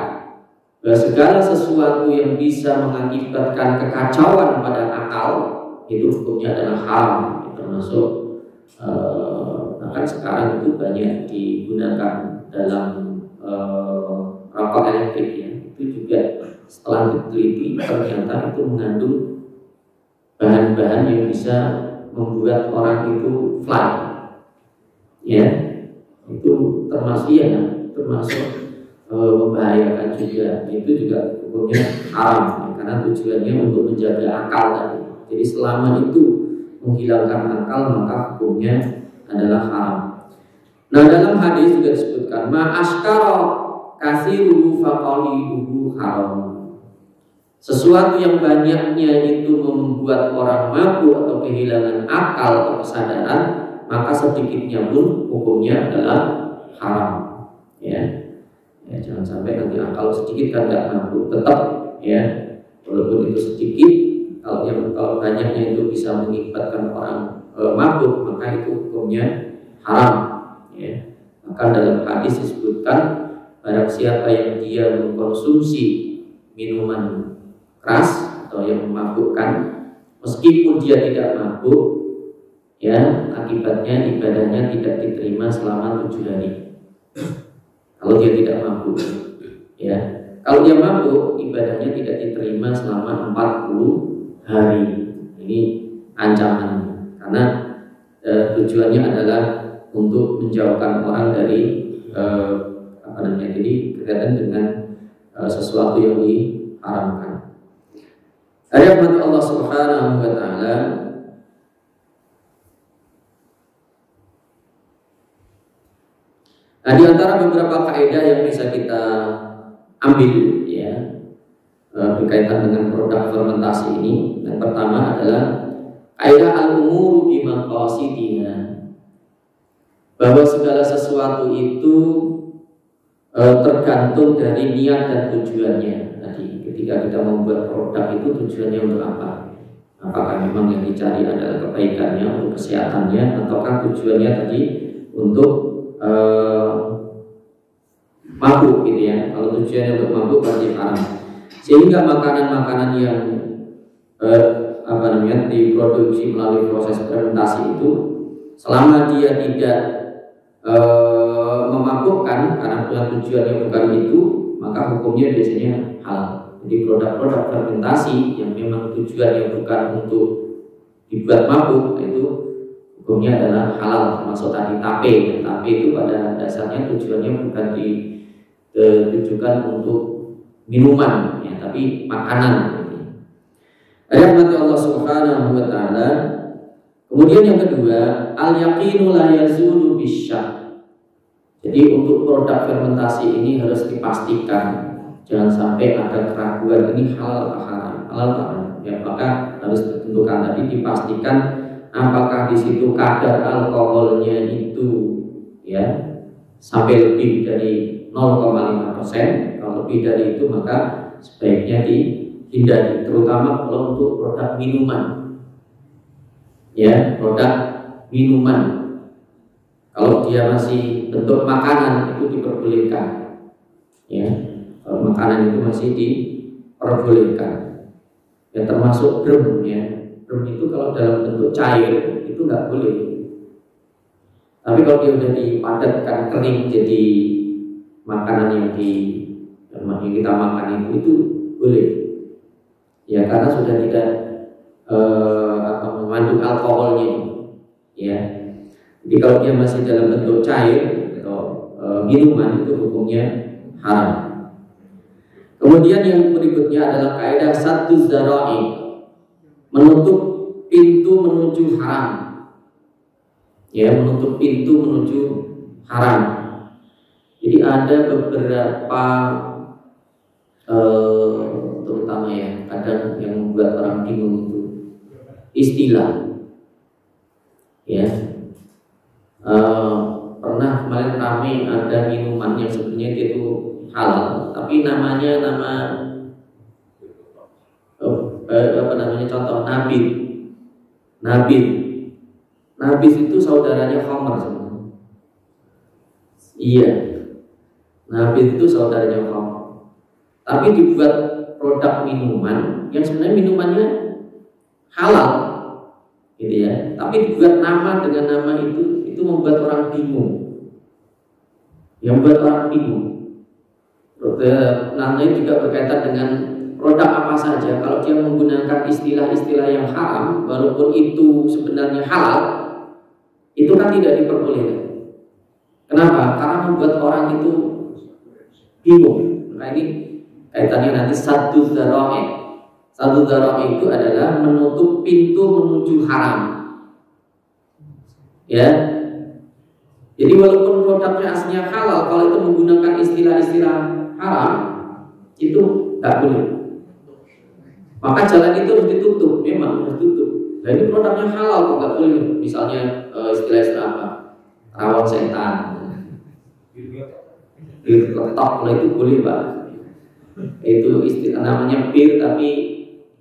A: bahwa segala sesuatu yang bisa mengakibatkan kekacauan pada akal itu hukumnya adalah haram. Termasuk bahkan sekarang itu banyak digunakan dalam rokok elektrik ya. Itu juga setelah diteliti ternyata itu mengandung bahan-bahan yang bisa membuat orang itu fly, ya, itu termasuk membahayakan juga. Itu juga hukumnya haram ya, karena tujuannya untuk menjaga akal tadi. Jadi selama itu menghilangkan akal maka hukumnya adalah haram. Nah dalam hadis juga disebutkan ma askara kasiru faqaliluhu haram. Sesuatu yang banyaknya itu membuat orang mabuk atau kehilangan akal atau kesadaran, maka sedikitnya pun hukumnya adalah haram. Ya, jangan sampai nanti akal sedikit kan nggak mabuk, tetap ya, walaupun itu sedikit, kalau banyaknya itu bisa mengibatkan orang mabuk, maka itu hukumnya haram. Ya, maka dalam hadis disebutkan barang siapa yang dia mengkonsumsi minuman keras atau yang memabukkan, meskipun dia tidak mabuk, ya akibatnya ibadahnya tidak diterima selama 7 hari. Kalau dia tidak mabuk, ya. Kalau dia mabuk, ibadahnya tidak diterima selama 40 hari. Ini ancaman, karena tujuannya adalah untuk menjauhkan orang dari jadi berkaitan dengan sesuatu yang diharamkan. Ayat Allah Subhanahu wa taala Nah, di antara beberapa kaidah yang bisa kita ambil ya berkaitan dengan produk fermentasi ini, yang pertama adalah kaidah al-umuru bi maqasidiha, bahwa segala sesuatu itu tergantung dari niat dan tujuannya. Tadi ketika kita membuat produk itu tujuannya untuk apa? Apakah memang yang dicari adalah kebaikannya, untuk kesehatannya, ataukah tujuannya tadi untuk mabuk gitu ya? Kalau tujuannya untuk mabuk berarti haram. Sehingga makanan-makanan yang diproduksi melalui proses fermentasi itu, selama dia tidak memabukkan karena tujuannya bukan itu, maka hukumnya biasanya halal. Jadi produk-produk fermentasi yang memang tujuannya bukan untuk dibuat mabuk, itu hukumnya adalah halal. Termasuk tadi tape. Tape itu pada dasarnya tujuannya bukan ditujukan untuk minuman ya, tapi makanan. Ayat Allah Subhanahu wa taala. Kemudian yang kedua, al-yaqinu la yazulu bisyak. Jadi untuk produk fermentasi ini harus dipastikan, jangan sampai ada keraguan ini halal atau haram. Halal atau haram. Ya, maka harus ditentukan tadi, dipastikan apakah di situ kadar alkoholnya itu ya sampai lebih dari 0,5%. Kalau lebih dari itu maka sebaiknya dihindari, terutama kalau untuk produk minuman. Ya, produk minuman. Kalau dia masih bentuk makanan itu diperbolehkan. Ya, kalau makanan itu masih diperbolehkan. Ya, termasuk brem ya. Brem itu kalau dalam bentuk cair itu nggak boleh. Tapi kalau dia sudah dipadatkan kering jadi makanan yang kita makan itu boleh. Ya, karena sudah tidak mengandung alkoholnya, ya. Jadi kalau dia masih dalam bentuk cair atau minuman itu hukumnya haram. Kemudian yang berikutnya adalah kaidah satu zara'i, menutup pintu menuju haram. Ya, menutup pintu menuju haram. Jadi ada beberapa terutama ya kadang yang membuat orang bingung itu istilah. Ya, pernah kemarin kami ada minuman yang sebenarnya itu halal, tapi namanya nama contoh nabit itu saudaranya khamr sebenarnya. Iya, nabit itu saudaranya khamr. Tapi dibuat produk minuman yang sebenarnya minumannya halal, gitu ya. Tapi dibuat nama dengan nama itu membuat orang bingung. Yang membuat orang bingung. Namanya juga berkaitan dengan produk apa saja. Kalau dia menggunakan istilah-istilah yang haram, walaupun itu sebenarnya halal, itu kan tidak diperbolehkan. Kenapa? Karena membuat orang itu bingung. Nah ini kaitannya nanti satu dzara'i. Satu dzara'i itu adalah menutup pintu menuju haram. Ya. Jadi walaupun produknya aslinya halal, kalau itu menggunakan istilah-istilah haram, itu tidak boleh. Maka jalan itu harus ditutup, memang harus tutup. Nah ini produknya halal kok nggak boleh. Misalnya istilah-istilah apa? Rawon setan, bir ketok, itu boleh Pak. Itu istilah namanya bir, tapi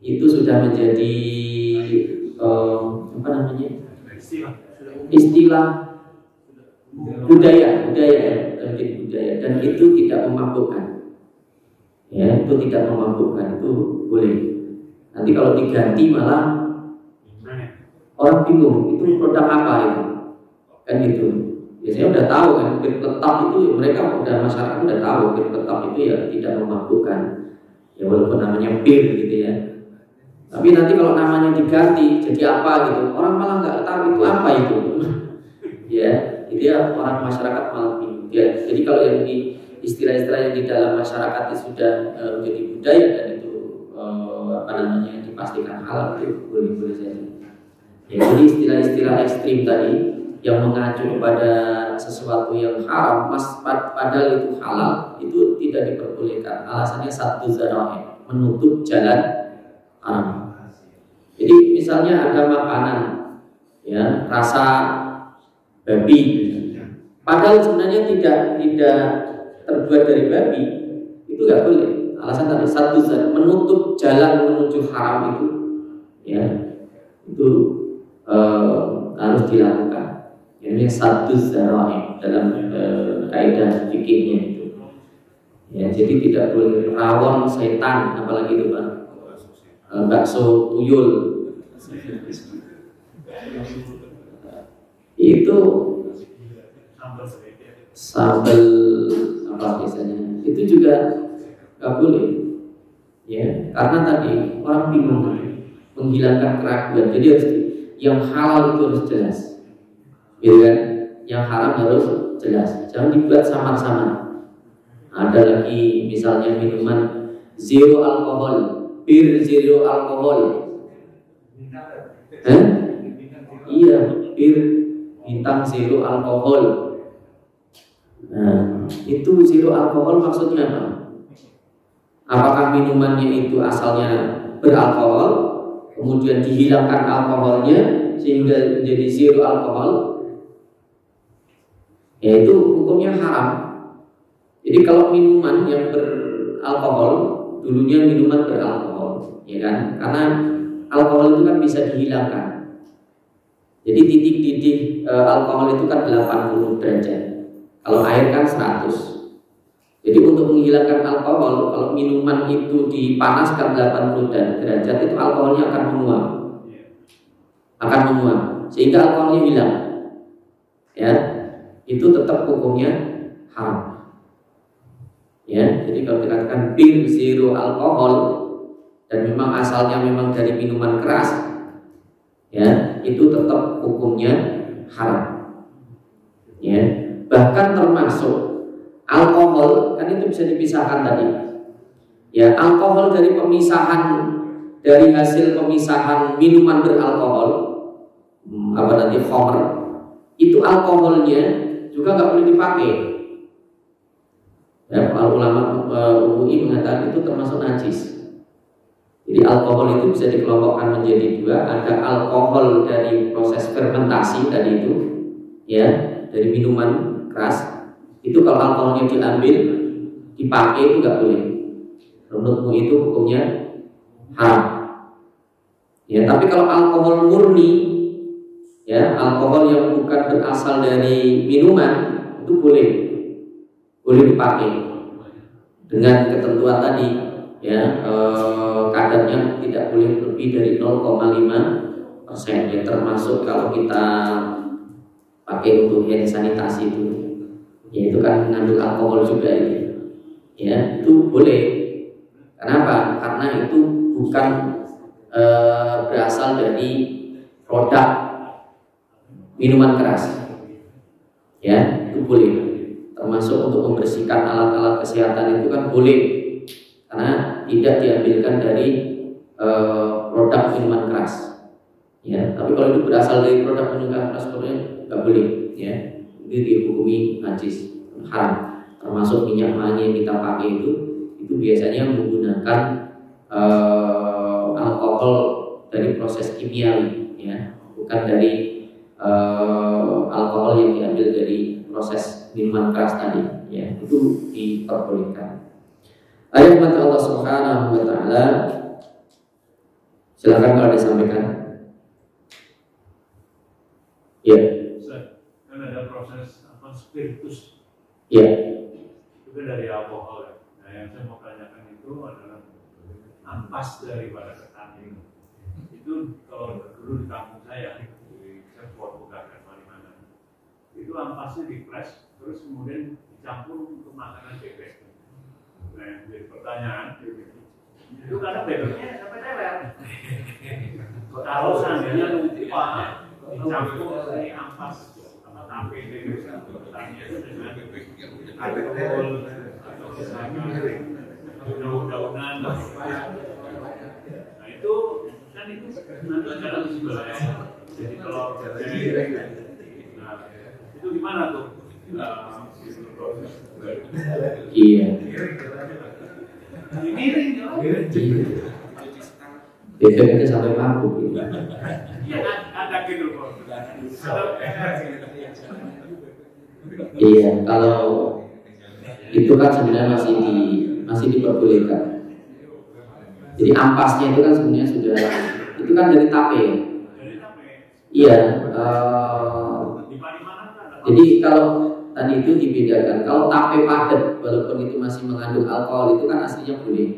A: itu sudah menjadi istilah budaya dan itu tidak memabukkan. Ya, itu tidak memabukkan, itu boleh. Nanti kalau diganti malah orang bingung, itu produk apa itu? Kan gitu. Biasanya udah tahu kan, bir tetap itu mereka udah masyarakat udah tahu bir tetap itu ya tidak memabukkan. Ya walaupun namanya bir gitu ya. Tapi nanti kalau namanya diganti jadi apa gitu, orang malah nggak tahu itu apa itu. Ya, itu ya orang masyarakat malah bingung. Ya, jadi kalau yang di istilah-istilah yang di dalam masyarakat itu sudah menjadi budaya dan itu dipastikan halal, itu boleh-boleh saja. Ya, jadi istilah-istilah ekstrim tadi yang mengacu kepada sesuatu yang haram, padahal itu halal, itu tidak diperbolehkan. Alasannya satu dzara'i, menutup jalan haram. Jadi misalnya ada makanan, ya rasa babi, padahal sebenarnya tidak terbuat dari babi, itu nggak boleh. Alasan tadi satu menutup jalan menuju haram itu, ya itu harus dilakukan. Ini satu dzara'i dalam kaidah fikihnya itu. Ya, jadi tidak boleh rawon setan, apalagi itu Pak. Bakso tuyul. Itu sambal apa biasanya? Itu juga nggak boleh. Ya, karena tadi orang bingung menghilangkan keraguan. Jadi harus yang halal itu harus jelas. Gitu kan? Yang haram harus jelas. Jangan dibuat samar-samar. Ada lagi misalnya minuman zero alkohol, bir zero alkohol. Iya, bir bintang zero alkohol. Nah, itu zero alkohol maksudnya apa? Apakah minumannya itu asalnya beralkohol, kemudian dihilangkan alkoholnya sehingga menjadi zero alkohol? Yaitu hukumnya haram. Jadi kalau minuman yang beralkohol, dulunya minuman beralkohol, ya kan? Karena alkohol itu kan bisa dihilangkan. Jadi titik-titik alkohol itu kan 80 derajat. Kalau air kan 100. Jadi untuk menghilangkan alkohol, kalau minuman itu dipanaskan 80 derajat, itu alkoholnya akan menguap. Sehingga alkoholnya hilang. Ya. Itu tetap hukumnya haram. Ya, jadi kalau dikatakan bir zero alkohol dan memang asalnya memang dari minuman keras, ya, itu tetap hukumnya haram. Ya, bahkan termasuk alkohol kan itu bisa dipisahkan tadi. Ya, alkohol dari hasil pemisahan minuman beralkohol, khamr, itu alkoholnya juga nggak boleh dipakai. Ya, para ulama UI mengatakan itu termasuk najis. Jadi alkohol itu bisa dikelompokkan menjadi dua. Ada alkohol dari proses fermentasi tadi itu, ya, dari minuman keras. Itu kalau alkoholnya diambil, dipakai itu nggak boleh. Menurut UI itu hukumnya haram. Ya, tapi kalau alkohol murni, ya, alkohol yang bukan berasal dari minuman itu boleh dipakai dengan ketentuan tadi, ya, kadarnya tidak boleh lebih dari 0,5%, ya, termasuk kalau kita pakai untuk hand sanitasi itu, ya, itu kan mengandung alkohol juga itu, ya, itu boleh. Kenapa? Karena itu bukan berasal dari produk minuman keras, ya, itu boleh. Termasuk untuk membersihkan alat-alat kesehatan itu kan boleh, karena tidak diambilkan dari produk minuman keras, ya. Tapi kalau itu berasal dari produk minuman keras, boleh nggak boleh, ya, itu dihukumi najis, haram. Termasuk minyak wangi yang kita pakai itu biasanya menggunakan alkohol dari proses kimiawi, ya, bukan dari alkohol yang diambil dari proses minuman keras tadi, ya, itu diperbolehkan. Ayat mata Allah Subhanahu wa taala. Silakan kalau disampaikan. Ya.
B: Kan ada proses spiritus.
A: Ya.
B: Itu dari alkohol. Nah, yang saya mau tanyakan itu adalah ampas daripada ketan ini. Itu kalau dulu di kampung saya buat bukakan mana-mana. Itu ampasnya di press, terus kemudian dicampur untuk makanan bebek. Nah, jadi pertanyaan, itu kadang bebeknya sampai teler. Kalau seandainya lupa dicampur dari ampas apa tape dari ketannya itu dengan alkohol atau misalkan daun-daunan, nah itu kan itu nanti dalam sebelah. Jadi kalau nah itu gimana tuh?
A: Iya.
B: Miring ya?
A: Bebek itu sampai mabuk.
B: Iya, ada gitu kok.
A: Iya, kalau itu kan sebenarnya masih diperbolehkan. Jadi ampasnya itu kan sebenarnya sudah, itu kan dari tape. Iya. Jadi kalau tadi itu dibedakan. Kalau tape padat, walaupun itu masih mengandung alkohol, itu kan aslinya boleh.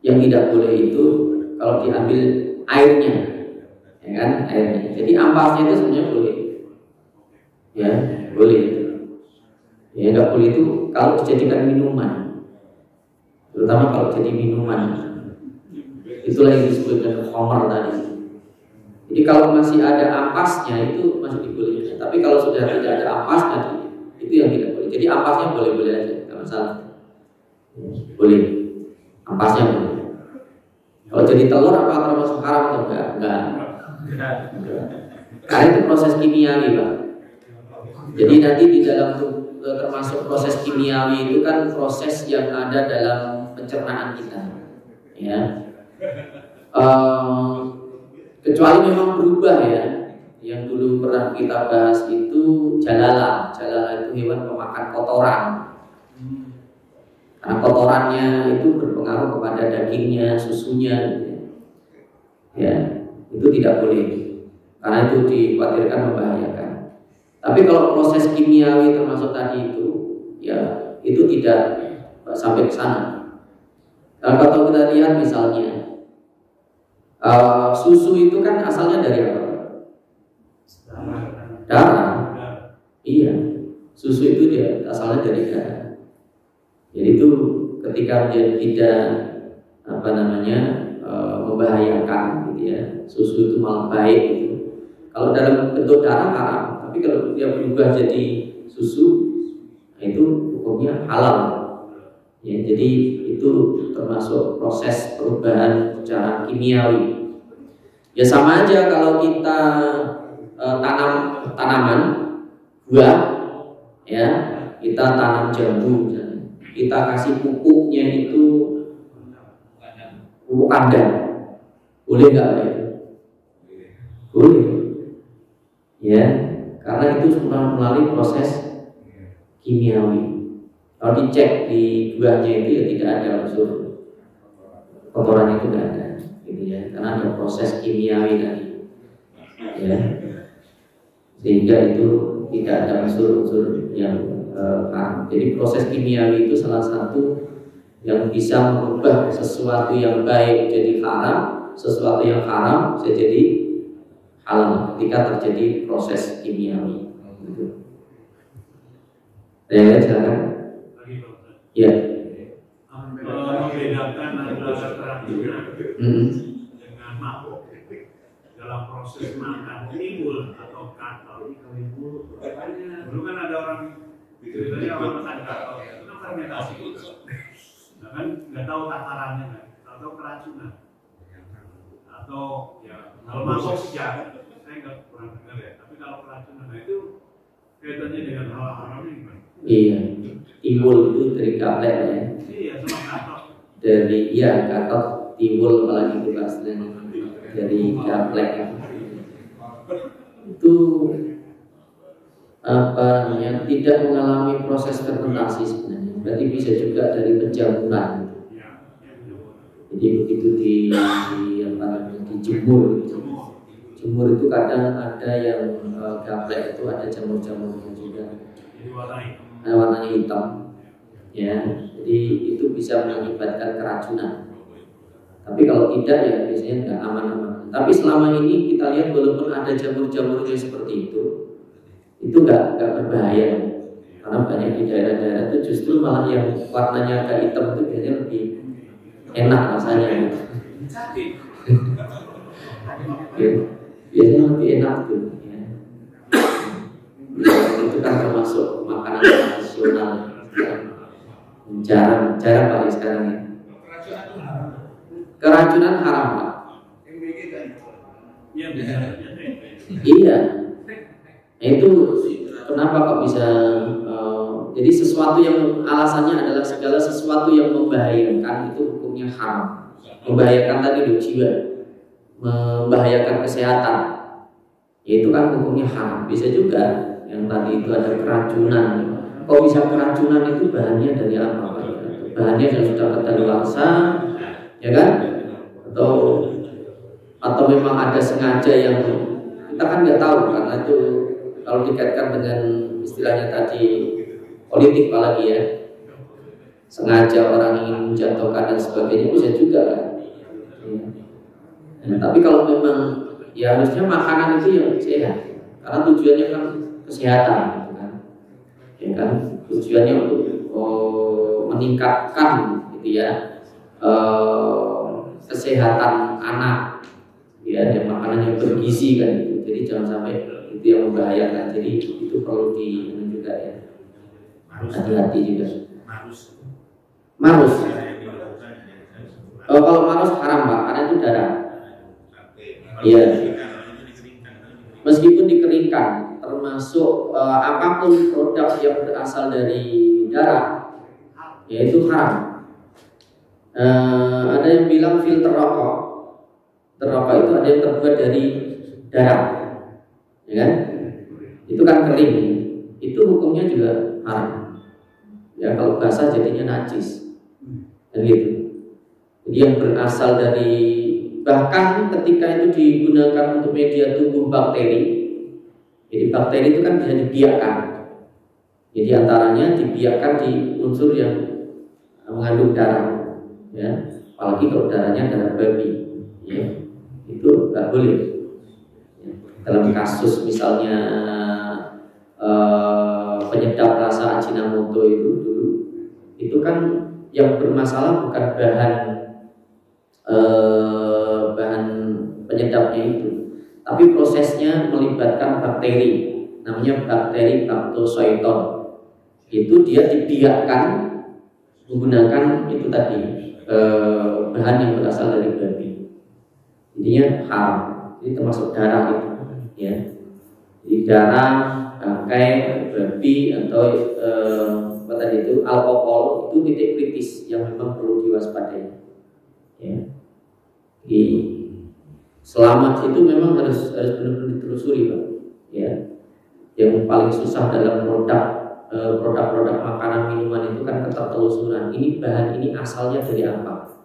A: Yang tidak boleh itu kalau diambil airnya, ya kan, airnya. Jadi ampasnya itu sebenarnya boleh, ya, boleh. Ya, nggak boleh itu kalau dijadikan minuman, terutama kalau jadi minuman. Itulah yang disebut dengan khamar tadi. Jadi kalau masih ada ampasnya itu masih dibolehkan. Tapi kalau sudah tidak ada ampasnya itu yang tidak boleh. Jadi ampasnya boleh-boleh aja, nggak masalah. Boleh, ampasnya boleh. Kalau jadi telur apa termasuk haram atau enggak? Karena itu proses kimiawi, Pak. Jadi nanti di dalam termasuk proses kimiawi itu kan proses yang ada dalam pencernaan kita, ya. Kecuali memang berubah, ya. Yang dulu pernah kita bahas itu jalala itu hewan pemakan kotoran. Karena kotorannya itu berpengaruh kepada dagingnya, susunya, ya, itu tidak boleh. Karena itu dikhawatirkan membahayakan. Tapi kalau proses kimiawi termasuk tadi itu, ya, itu tidak sampai ke sana. Kalau kita lihat misalnya susu itu kan asalnya dari apa? Darah. Iya, susu itu dia asalnya dari darah. Jadi itu ketika menjadi tidak membahayakan, gitu ya, susu itu malah baik gitu. Kalau dalam bentuk darah haram, tapi kalau dia berubah jadi susu, nah itu hukumnya halal. Ya, jadi itu termasuk proses perubahan secara kimiawi. Ya sama aja kalau kita tanam tanaman buah, ya, kita tanam jambu, kita kasih pupuknya itu pupuk kandang, boleh nggak itu? Boleh, ya, karena itu sudah melalui proses kimiawi. Kalau dicek di buahnya itu ya tidak ada unsur kotoran, itu tidak ada. gitu ya, karena ada proses kimiawi tadi, ya, sehingga itu tidak ada unsur-unsur yang haram. Jadi proses kimiawi itu salah satu yang bisa merubah sesuatu yang baik jadi haram, sesuatu yang haram bisa jadi halal ketika terjadi proses kimiawi. Gitu. Ya, silakan. Ya.
B: Membedakan antara keracunan dengan mabuk dalam proses makan timbul atau katal. Dulu kan ada orang ceritanya orang makan katal, itu kan fermentasi. Nah kan nggak tahu takarannya kan, atau keracunan, atau ya kalau mabuk sih ya, saya nggak pernah dengar ya. Tapi kalau keracunan itu kaitannya dengan hal haram ini kan?
A: Iya, timbul itu dari gaplek ya.
B: Iya, sama katal.
A: Dari gatot timbul apalagi itu aslinya dari gaplek itu apa namanya, tidak mengalami proses fermentasi sebenarnya. Berarti bisa juga dari penjamuran. Jadi begitu dijemur, jemur itu kadang ada yang gaplek itu ada jamur-jamurnya juga. Warnanya hitam. Ya, jadi itu bisa mengakibatkan keracunan. Tapi kalau tidak ya biasanya nggak aman-aman. Tapi selama ini kita lihat walaupun ada jamur-jamurnya seperti itu nggak berbahaya. Karena banyak di daerah-daerah itu justru malah yang warnanya agak hitam itu biasanya lebih enak rasanya. Ya, biasanya lebih enak tuh. Ya. Itu kan termasuk makanan tradisional. Jarang paling sekarang ya. Keracunan haram Pak. Iya. Itu kenapa kok bisa jadi sesuatu yang alasannya adalah segala sesuatu yang membahayakan itu hukumnya haram. Membahayakan tadi loh jiwa, membahayakan kesehatan, yaitu kan hukumnya haram. Bisa juga yang tadi itu ada keracunan. Kok bisa keracunan itu bahannya dari apa? Bahannya yang sudah kadaluarsa, ya kan? Atau memang ada sengaja yang kita kan nggak tahu, karena itu kalau dikaitkan dengan istilahnya tadi politik apalagi ya, sengaja orang ingin menjatuhkan dan sebagainya bisa juga kan? Ya. Tapi kalau memang ya harusnya makanan itu yang sehat, karena tujuannya kan kesehatan, gitu kan? Ya kan? Tujuannya untuk meningkatkan gitu ya kesehatan anak ya, dan makanan yang bergizi kan itu. Jadi jangan sampai itu yang membahayakan. Jadi itu perlu juga ya, hati-hati juga. Marus. Kalau marus haram Pak, karena itu darah. Iya. Meskipun dikeringkan, termasuk apapun produk yang berasal dari darah, yaitu haram. Ada yang bilang filter rokok itu ada yang terbuat dari darah, ya kan? Itu kan kering, itu hukumnya juga haram. Ya kalau basah jadinya najis, dan gitu. Jadi yang berasal dari, bahkan ketika itu digunakan untuk media tumbuh bakteri, jadi bakteri itu kan bisa dibiarkan. Jadi antaranya dibiarkan di unsur yang mengandung darah, ya. Apalagi kalau darahnya darah babi, ya. Itu nggak boleh. Ya. Dalam kasus misalnya penyedap rasa Ajinomoto itu dulu, itu kan yang bermasalah bukan bahan penyedapnya itu, tapi prosesnya melibatkan bakteri, namanya bakteri Bactozoiton. Itu dia dibiarkan menggunakan itu tadi bahan yang berasal dari babi, intinya haram. Ini termasuk darah itu, ya. Jadi darah, bangkai babi atau apa tadi itu alkohol itu titik kritis yang memang perlu diwaspadai. Ya. Jadi selamat itu memang harus benar-benar ditelusuri Pak. Ya. Yang paling susah dalam produk-produk makanan minuman itu kan ketertelusuran. Ini bahan ini asalnya dari apa?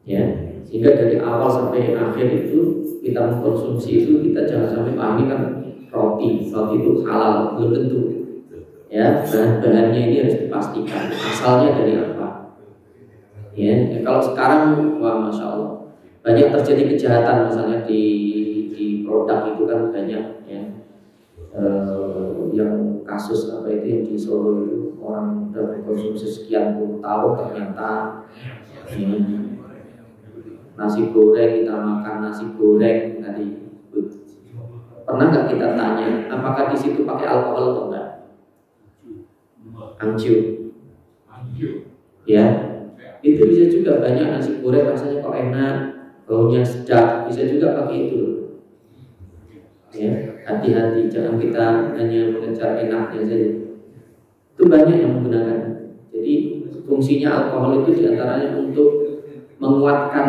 A: Ya. Sehingga dari awal sampai akhir itu kita mengkonsumsi itu kita jangan sampai ini kan roti itu halal, belum tentu. Ya, bahan-bahannya ini harus dipastikan asalnya dari apa. Ya, kalau sekarang wah masya Allah banyak terjadi kejahatan misalnya di produk itu kan banyak ya. Yang kasus apa itu yang di Solo itu orang udah mengkonsumsi sekian puluh tahun ternyata nasi goreng kita makan nasi goreng tadi. Pernah nggak kita tanya apakah di situ pakai alkohol atau enggak? Angciu, ya itu bisa juga banyak nasi goreng rasanya kok enak, baunya sedap, bisa juga pakai itu. Ya, hati-hati jangan kita hanya mengejar enaknya saja. Itu banyak yang menggunakan. Jadi fungsinya alkohol itu diantaranya untuk menguatkan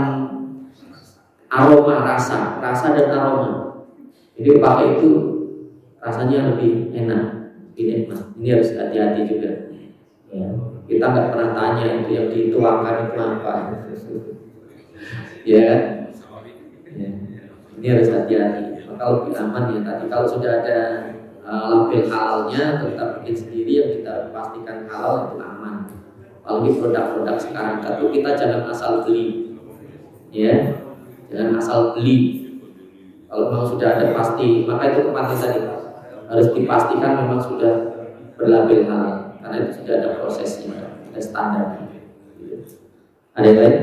A: aroma rasa dan aroma. Jadi pakai itu rasanya lebih enak, lebih nikmat. Ini harus hati-hati juga. Ya, kita nggak pernah tanya itu yang dituangkan itu apa. Ya, ya. Ini harus hati-hati. Maka lebih aman ya tadi kalau sudah ada label halalnya tetap bikin sendiri yang kita pastikan halal itu aman. Apalagi produk-produk sekarang itu kita jangan asal beli, ya, jangan asal beli. Kalau memang sudah ada pasti, maka itu kepati tadi harus dipastikan memang sudah berlabel halal, karena itu sudah ada prosesnya, ada standarnya. Ada yang lain?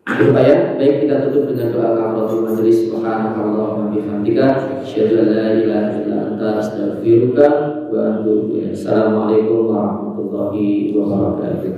A: Supaya baik kita tutup dengan doa kafaratul majelis. Subhanakallahumma bihamdika asyhadu an la ilaha illa anta astaghfiruka wa atubu ilaik. Assalamualaikum warahmatullahi wabarakatuh.